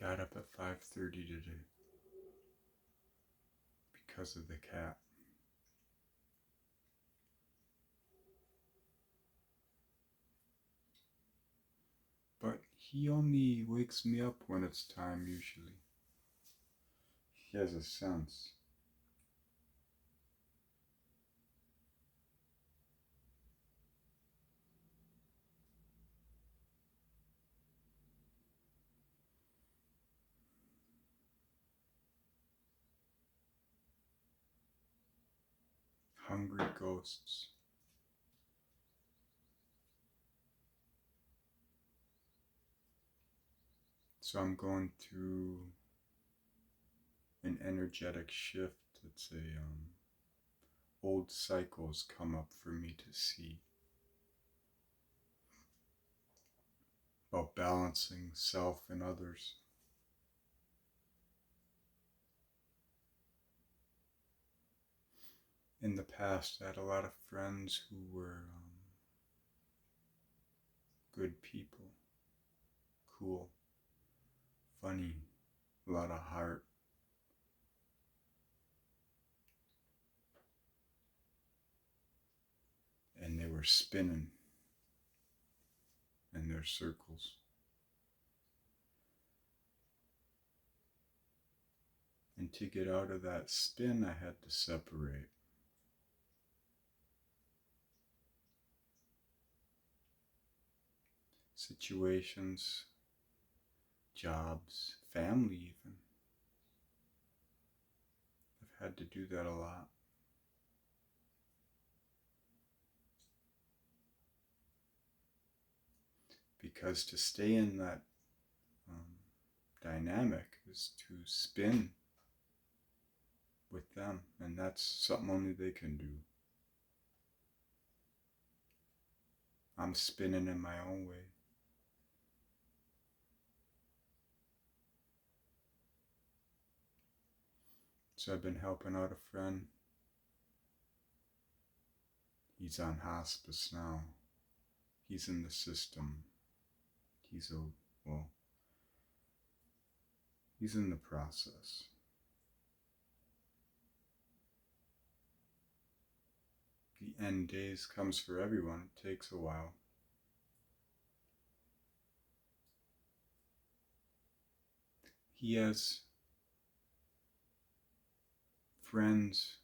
Got up at 5:30 today because of the cat. But he only wakes me up when it's time usually. He has a sense. Hungry ghosts. So I'm going through an energetic shift. It's old cycles come up for me to see about balancing self and others. In the past, I had a lot of friends who were good people, cool, funny, a lot of heart. And they were spinning in their circles. And to get out of that spin, I had to separate. Situations, jobs, family even. I've had to do that a lot. Because to stay in that dynamic is to spin with them, and that's something only they can do. I'm spinning in my own way. So I've been helping out a friend. He's on hospice now. He's in the system. He's in the process. The end days comes for everyone. It takes a while. He has friends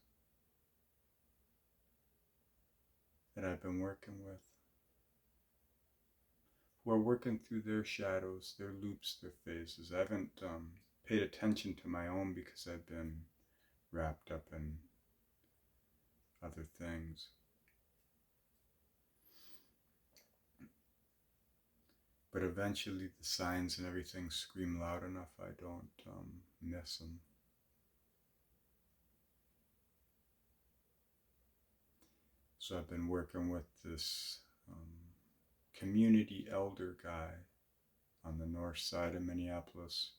that I've been working with who are working through their shadows, their loops, their phases. I haven't paid attention to my own because I've been wrapped up in other things. But eventually the signs and everything scream loud enough I don't miss them. So I've been working with this community elder guy on the north side of Minneapolis.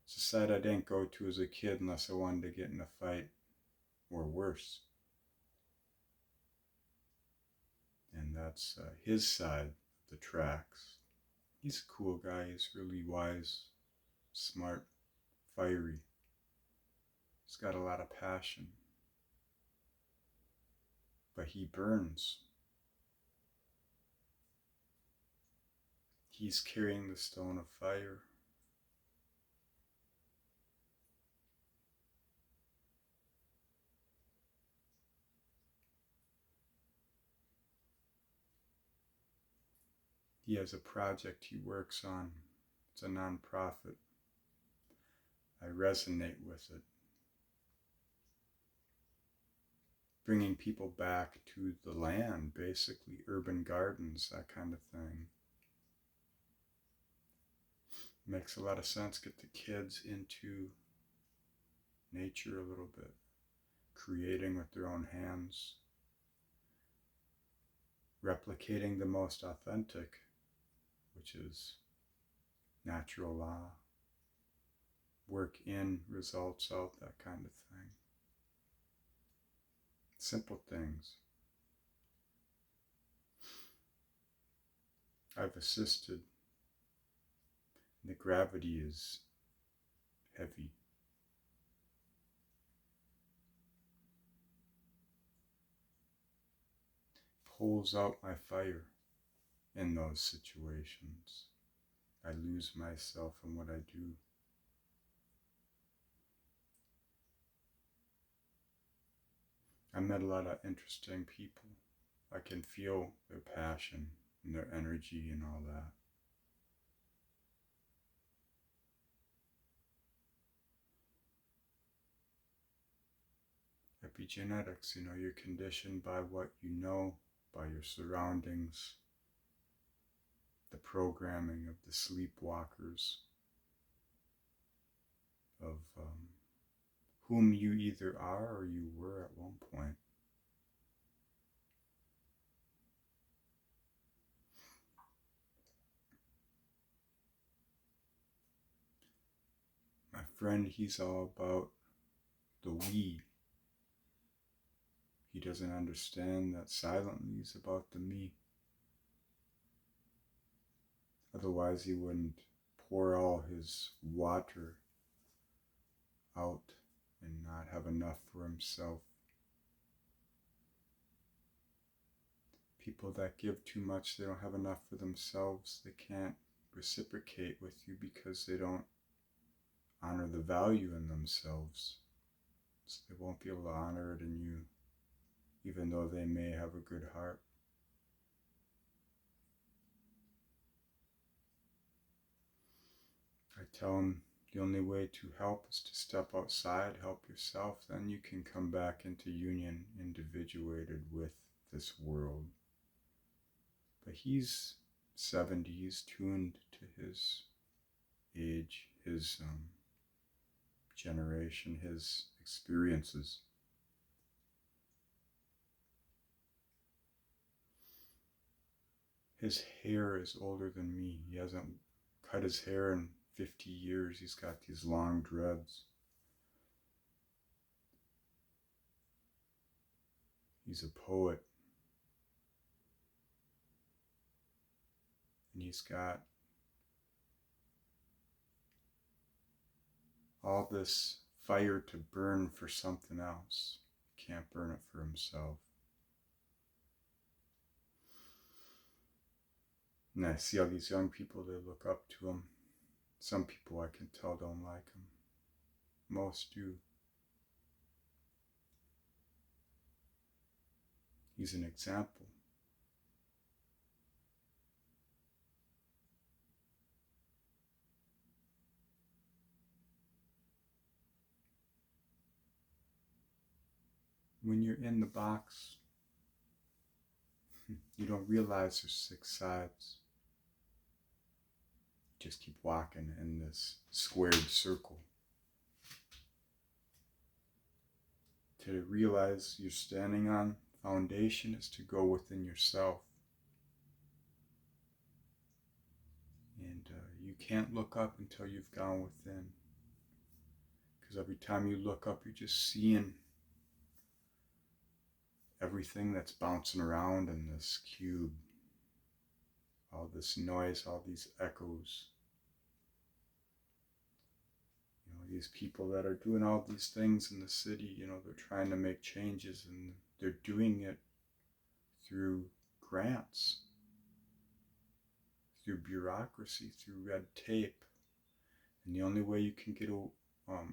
It's a side I didn't go to as a kid unless I wanted to get in a fight or worse. And that's his side of the tracks. He's a cool guy. He's really wise, smart, fiery. He's got a lot of passion. But he burns. He's carrying the stone of fire. He has a project he works on. It's a nonprofit. I resonate with it. Bringing people back to the land, basically, urban gardens, that kind of thing. Makes a lot of sense. Get the kids into nature a little bit, creating with their own hands, replicating the most authentic, which is natural law, work in, results out, that kind of thing. Simple things. I've assisted The gravity is heavy. Pulls out my fire in those situations. I lose myself in what I do. I met a lot of interesting people. I can feel their passion and their energy and all that. Epigenetics, you're conditioned by what you know, by your surroundings, the programming of the sleepwalkers, of whom you either are or you were at one point. My friend, he's all about the we. He doesn't understand that silently he's about the me. Otherwise, he wouldn't pour all his water out and not have enough for himself. People that give too much, they don't have enough for themselves. They can't reciprocate with you because they don't honor the value in themselves. So they won't be able to honor it in you, even though they may have a good heart. I tell them the only way to help is to step outside, help yourself, then you can come back into union, individuated with this world. But he's 70, he's tuned to his age, his generation, his experiences. His hair is older than me. He hasn't cut his hair in 50 years. He's got these long dreads. He's a poet. And he's got all this fire to burn for something else. He can't burn it for himself. And I see all these young people, they look up to him. Some people I can tell don't like him. Most do. He's an example. When you're in the box, you don't realize there's 6 sides. You just keep walking in this squared circle. To realize you're standing on foundation is to go within yourself. And you can't look up until you've gone within. Because every time you look up, you're just seeing everything that's bouncing around in this cube. All this noise, all these echoes. These people that are doing all these things in the city, they're trying to make changes, and they're doing it through grants, through bureaucracy, through red tape. And the only way you can get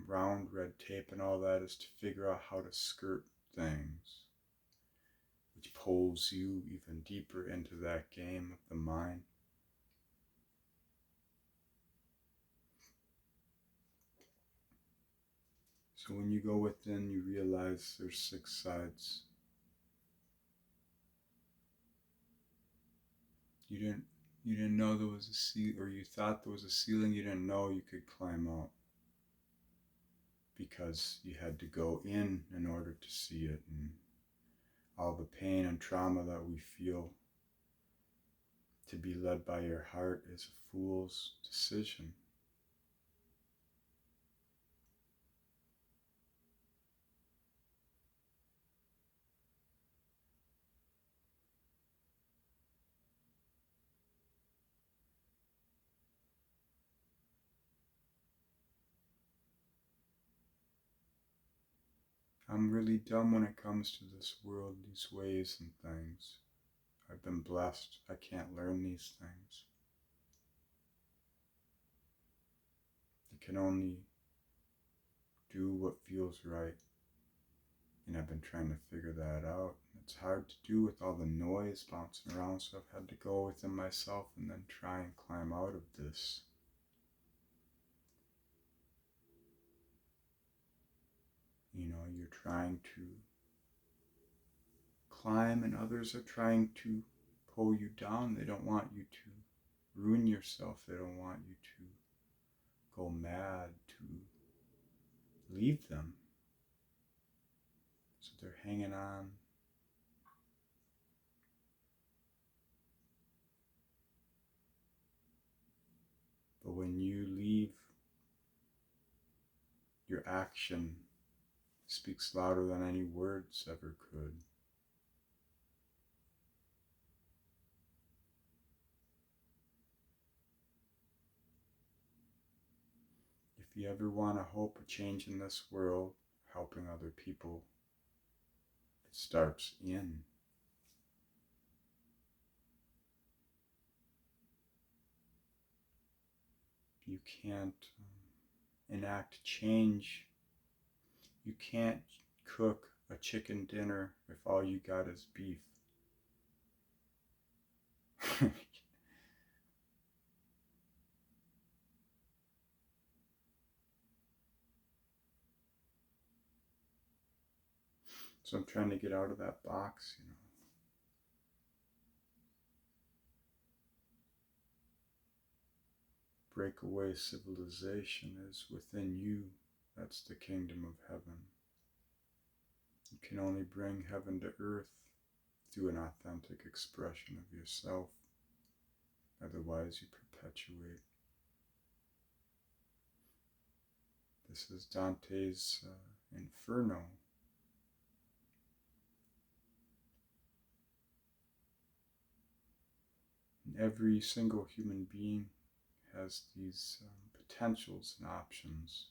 around red tape and all that is to figure out how to skirt things, which pulls you even deeper into that game of the mind. So when you go within, you realize there's 6 sides. You didn't know there was a ceiling, or you thought there was a ceiling. You didn't know you could climb out, because you had to go in order to see it. And all the pain and trauma that we feel, to be led by your heart is a fool's decision. I'm really dumb when it comes to this world, these ways and things. I've been blessed. I can't learn these things. I can only do what feels right. And I've been trying to figure that out. It's hard to do with all the noise bouncing around, so I've had to go within myself and then try and climb out of this. You know, you're trying to climb and others are trying to pull you down. They don't want you to ruin yourself. They don't want you to go mad, to leave them. So they're hanging on. But when you leave, your action speaks louder than any words ever could. If you ever want to hope a change in this world, helping other people, it starts in. You can't enact change. You can't cook a chicken dinner if all you got is beef. So I'm trying to get out of that box, you know. Breakaway civilization is within you. That's the kingdom of heaven. You can only bring heaven to earth through an authentic expression of yourself. Otherwise, you perpetuate. This is Dante's Inferno. And every single human being has these potentials and options.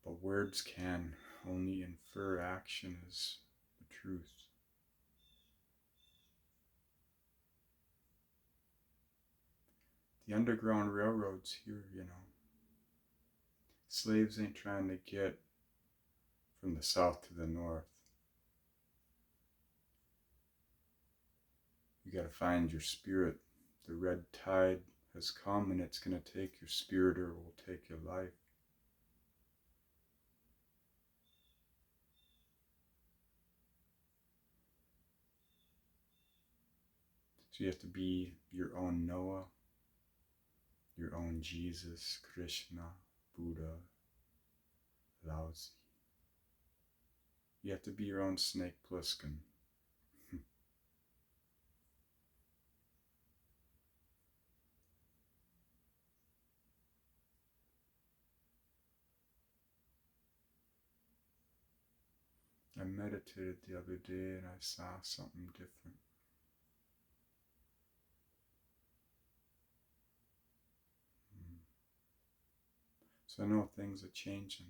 But words can only infer. Action is the truth. The Underground Railroad's here, you know. Slaves ain't trying to get from the south to the north. You gotta find your spirit. The red tide has come and it's gonna take your spirit or it will take your life. So you have to be your own Noah, your own Jesus, Krishna, Buddha, Lao Tzu. You have to be your own Snake Plissken. I meditated the other day and I saw something different. So I know things are changing.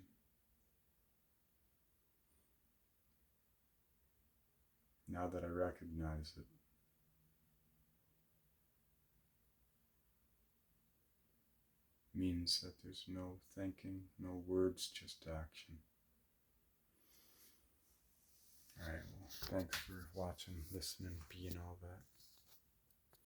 Now that I recognize it. Means that there's no thinking, no words, just action. Alright, well, thanks for watching, listening, being all that.